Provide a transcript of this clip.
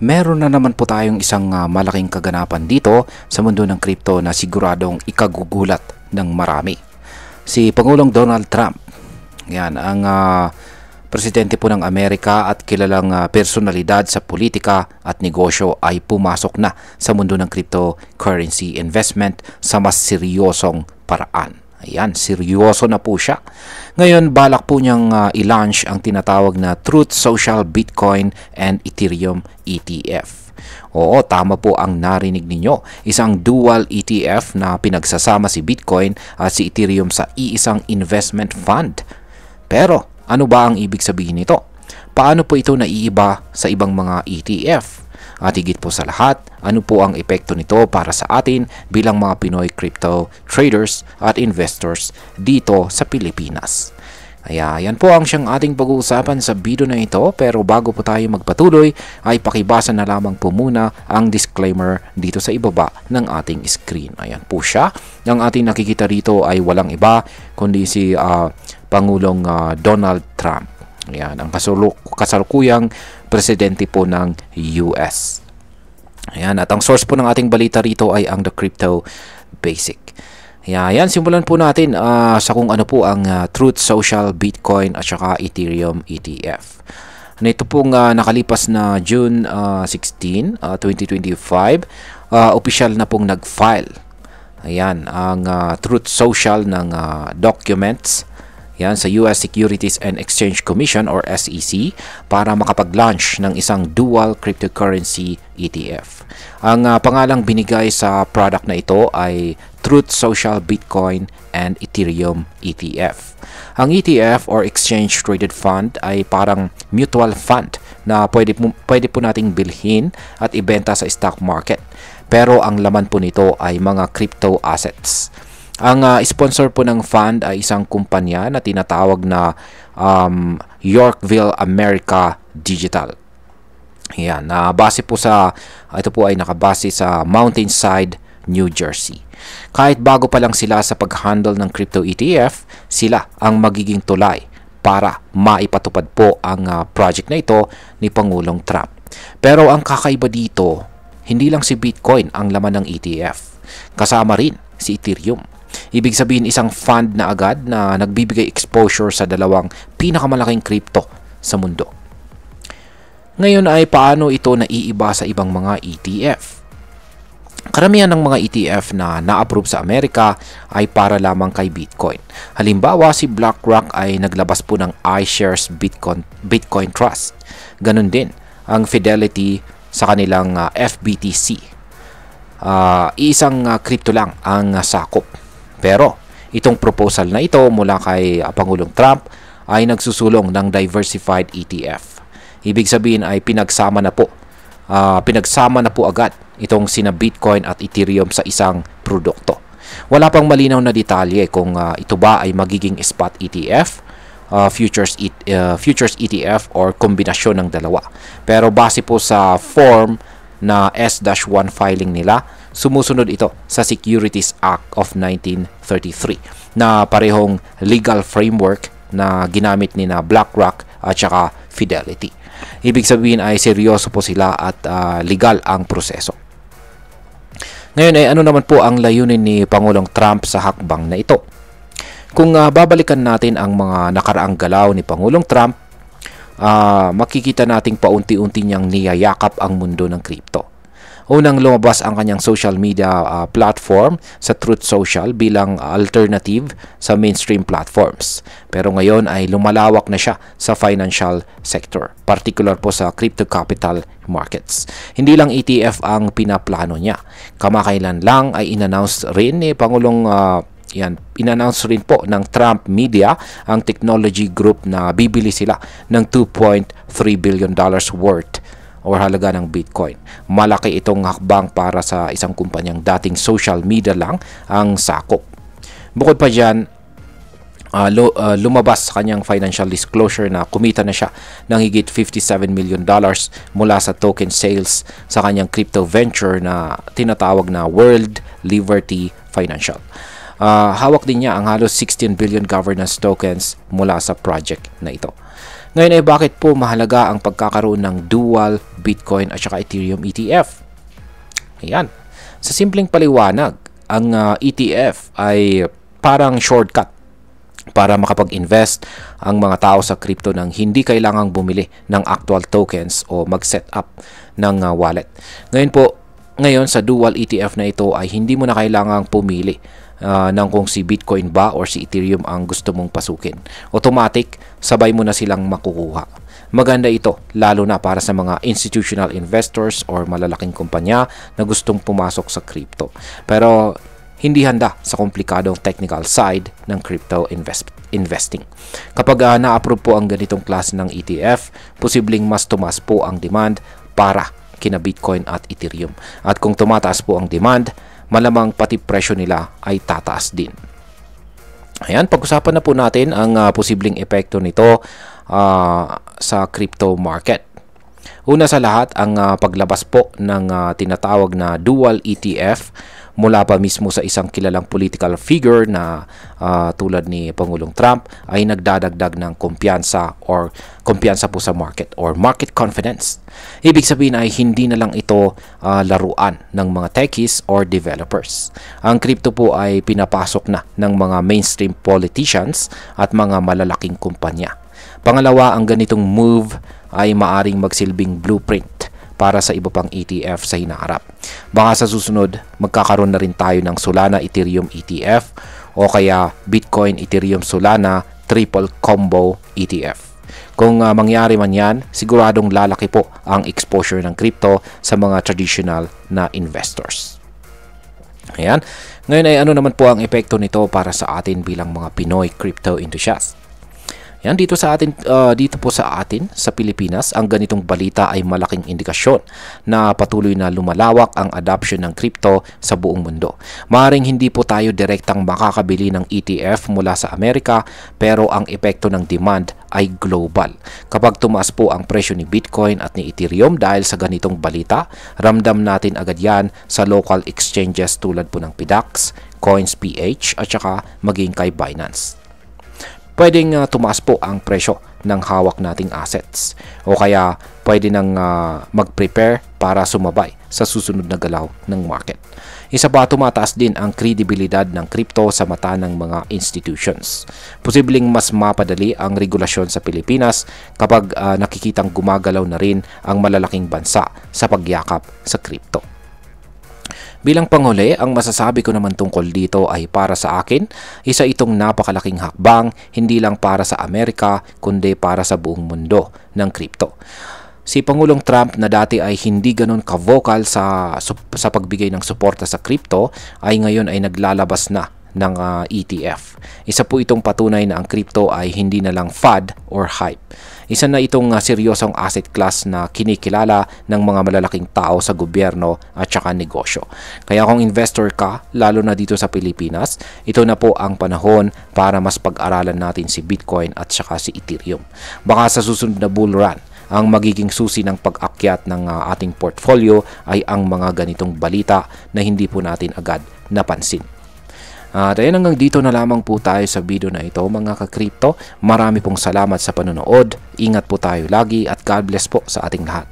Meron na naman po tayong isang malaking kaganapan dito sa mundo ng crypto na siguradong ikagugulat ng marami. Si Pangulong Donald Trump, yan ang presidente po ng Amerika at kilalang personalidad sa politika at negosyo ay pumasok na sa mundo ng cryptocurrency investment sa mas seryosong paraan. Ayan, seryoso na po siya. Ngayon, balak po niyang i-launch ang tinatawag na Truth Social Bitcoin and Ethereum ETF. Oo, tama po ang narinig ninyo. Isang dual ETF na pinagsasama si Bitcoin at si Ethereum sa iisang investment fund. Pero, ano ba ang ibig sabihin nito? Paano po ito naiiba sa ibang mga ETF? At higit po sa lahat, ano po ang epekto nito para sa atin bilang mga Pinoy crypto traders at investors dito sa Pilipinas? Kaya yan po ang siyang ating pag-uusapan sa video na ito, pero bago po tayo magpatuloy ay pakibasa na lamang po muna ang disclaimer dito sa ibaba ng ating screen. Ayan po siya. Ang ating nakikita rito ay walang iba kundi si Pangulong Donald Trump. Ayan, ang kasalukuyang presidente po ng US. Ayan, at ang source po ng ating balita rito ay ang The Crypto Basic. Ayan, simulan po natin sa kung ano po ang Truth Social Bitcoin at saka Ethereum ETF. Ito pong nakalipas na June 16, 2025, opisyal na pong nag-file. Ayan, ang Truth Social ng documents yan sa US Securities and Exchange Commission or SEC para makapag-launch ng isang dual cryptocurrency ETF. Ang pangalang binigay sa product na ito ay Truth Social Bitcoin and Ethereum ETF. Ang ETF or Exchange Traded Fund ay parang mutual fund na pwede po nating bilhin at ibenta sa stock market. Pero ang laman po nito ay mga crypto assets. Ang sponsor po ng fund ay isang kumpanya na tinatawag na Yorkville America Digital. Yan, base po sa ito po ay nakabase sa Mountainside, New Jersey. Kahit bago pa lang sila sa pag-handle ng crypto ETF, sila ang magiging tulay para maipatupad po ang project na ito ni Pangulong Trump. Pero ang kakaiba dito, hindi lang si Bitcoin ang laman ng ETF. Kasama rin si Ethereum. Ibig sabihin isang fund na agad na nagbibigay exposure sa dalawang pinakamalaking crypto sa mundo. Ngayon ay paano ito naiiba sa ibang mga ETF? Karamihan ng mga ETF na na-approve sa Amerika ay para lamang kay Bitcoin. Halimbawa, si BlackRock ay naglabas po ng iShares Bitcoin Trust. Ganon din ang Fidelity sa kanilang FBTC. Isang crypto lang ang sakop. Pero itong proposal na ito mula kay Pangulong Trump ay nagsusulong ng diversified ETF. Ibig sabihin ay pinagsama na po agad itong sina Bitcoin at Ethereum sa isang produkto. Wala pang malinaw na detalye kung ito ba ay magiging spot ETF, futures ETF or kombinasyon ng dalawa. Pero base po sa form na S-1 filing nila, sumusunod ito sa Securities Act of 1933 na parehong legal framework na ginamit ni na BlackRock at saka Fidelity. Ibig sabihin ay seryoso po sila at legal ang proseso. Ngayon ay ano naman po ang layunin ni Pangulong Trump sa hakbang na ito? Kung babalikan natin ang mga nakaraang galaw ni Pangulong Trump, makikita nating paunti-unti niyang niyayakap ang mundo ng crypto. Unang lumabas ang kanyang social media platform sa Truth Social bilang alternative sa mainstream platforms. Pero ngayon ay lumalawak na siya sa financial sector, particular po sa crypto capital markets. Hindi lang ETF ang pinaplano niya. Kamakailan lang ay inannounce rin ni Pangulong inannounce rin po ng Trump Media ang technology group na bibili sila ng $2.3 billion worth or halaga ng Bitcoin. Malaki itong hakbang para sa isang kumpanyang dating social media lang ang sakop. Bukod pa dyan, lumabas sa kanyang financial disclosure na kumita na siya ng higit $57 million mula sa token sales sa kanyang crypto venture na tinatawag na World Liberty Financial. Hawak din niya ang halos 16 billion governance tokens mula sa project na ito. Ngayon ay bakit po mahalaga ang pagkakaroon ng dual Bitcoin at saka Ethereum ETF? Ayan. Sa simpleng paliwanag, ang ETF ay parang shortcut para makapag-invest ang mga tao sa crypto nang hindi kailangang bumili ng actual tokens o mag-set up ng wallet. Ngayon sa dual ETF na ito ay hindi mo na kailangang pumili ng kung si Bitcoin ba or si Ethereum ang gusto mong pasukin. Automatic, sabay mo na silang makukuha. Maganda ito lalo na para sa mga institutional investors or malalaking kumpanya na gustong pumasok sa crypto. Pero hindi handa sa komplikadong technical side ng crypto investing. Kapag na-approve po ang ganitong klase ng ETF, posibleng mas tumaas po ang demand para kina Bitcoin at Ethereum. At kung tumataas po ang demand, malamang pati presyo nila ay tataas din. Ayan, pag-usapan na po natin ang posibleng epekto nito sa crypto market. Una sa lahat, ang paglabas po ng tinatawag na dual ETF mula pa mismo sa isang kilalang political figure na tulad ni Pangulong Trump ay nagdadagdag ng kumpiyansa po sa market or market confidence. Ibig sabihin ay hindi na lang ito laruan ng mga techies or developers. Ang crypto po ay pinapasok na ng mga mainstream politicians at mga malalaking kumpanya. Pangalawa, ang ganitong move ay maaring magsilbing blueprint para sa iba pang ETF sa hinaharap. Baka sa susunod, magkakaroon na rin tayo ng Solana Ethereum ETF o kaya Bitcoin Ethereum Solana Triple Combo ETF. Kung mangyari man yan, siguradong lalaki po ang exposure ng crypto sa mga traditional na investors. Ayan. Ngayon ay ano naman po ang epekto nito para sa atin bilang mga Pinoy crypto enthusiasts? Yan, dito po sa atin sa Pilipinas, ang ganitong balita ay malaking indikasyon na patuloy na lumalawak ang adoption ng crypto sa buong mundo. Maaaring hindi po tayo direktang makakabili ng ETF mula sa Amerika, pero ang epekto ng demand ay global. Kapag tumaas po ang presyo ni Bitcoin at ni Ethereum dahil sa ganitong balita, ramdam natin agad yan sa local exchanges tulad po ng PDAX, Coins.ph at saka maging kay Binance. Pwedeng tumaas po ang presyo ng hawak nating assets o kaya pwede nang mag-prepare para sumabay sa susunod na galaw ng market. Isa pa, tumataas din ang kredibilidad ng crypto sa mata ng mga institutions. Posibleng mas mapadali ang regulasyon sa Pilipinas kapag nakikitang gumagalaw na rin ang malalaking bansa sa pagyakap sa crypto. Bilang panghuli, ang masasabi ko naman tungkol dito ay para sa akin, isa itong napakalaking hakbang hindi lang para sa Amerika kundi para sa buong mundo ng crypto. Si Pangulong Trump na dati ay hindi ganun ka-vocal sa pagbigay ng suporta sa crypto ay ngayon ay naglalabas na ng ETF. Isa po itong patunay na ang crypto ay hindi na lang fad or hype. Isa na itong seryosong asset class na kinikilala ng mga malalaking tao sa gobyerno at saka negosyo. Kaya kung investor ka, lalo na dito sa Pilipinas, ito na po ang panahon para mas pag-aralan natin si Bitcoin at saka si Ethereum. Baka sa susunod na bull run, ang magiging susi ng pag-akyat ng ating portfolio ay ang mga ganitong balita na hindi po natin agad napansin. At ayun, hanggang dito na lamang po tayo sa video na ito mga ka-crypto. Marami pong salamat sa panonood. Ingat po tayo lagi at God bless po sa ating lahat.